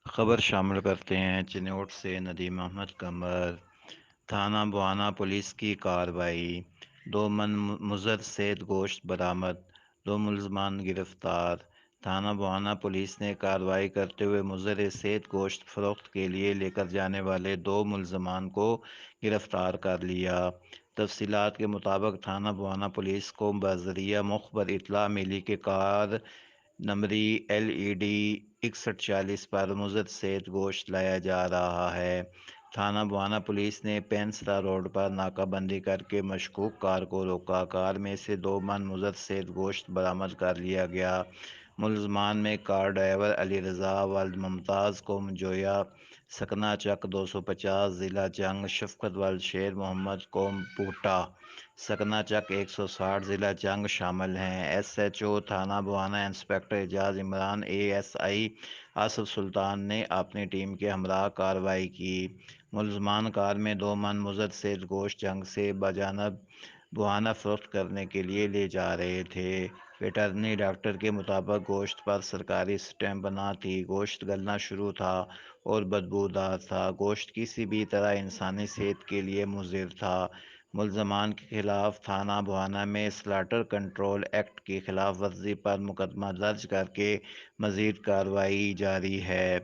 خبر شامل کرتے ہیں چنوٹ سے ندیم احمد قمر۔ تھانہ بوانا پولیس کی کارروائی، 2 من مضر صید گوشت برآمد، 2 ملزمان گرفتار۔ تھانہ بوانا پولیس نے کارروائی کرتے ہوئے مضر صید گوشت فروخت کے لیے لے کر جانے والے 2 ملزمان کو گرفتار کر لیا۔ تفصیلات کے مطابق تھانہ بوانا پولیس کو بذریعہ مخبر اطلاع ملی کہ کار نمبری LED 6140 پر مضر صید گوشت لایا جا رہا ہے۔ تھانہ بوانا پولیس نے پینسرا روڈ پر ناکہ بندی کر کے مشکوک کار کو روکا۔ کار میں سے 2 من مضر صید گوشت برآمد کر لیا گیا۔ ملزمان میں کار ڈرائیور علی رضا ولد ممتاز قوم جویا سکنہ چک 250 ضلع جنگ، شفقت ولد شیر محمد قوم پوٹا سکنہ چک 160 ضلع جنگ شامل ہیں۔ SHO تھانہ بوانا انسپکٹر اعجاز عمران، ASI آصف سلطان نے اپنی ٹیم کے ہمراہ کارروائی کی۔ ملزمان کار میں 2 من مضر صید گوشت جنگ سے بجانب بوانا فروخت کرنے کے لیے لے جا رہے تھے۔ ویٹرنری ڈاکٹر کے مطابق گوشت پر سرکاری سٹیمپ نہ تھی، گوشت گلنا شروع تھا اور بدبودار تھا، گوشت کسی بھی طرح انسانی صحت کے لیے مضر تھا۔ ملزمان کے خلاف تھانہ بوانا میں سلاٹر کنٹرول ایکٹ کی خلاف ورزی پر مقدمہ درج کر کے مزید کارروائی جاری ہے۔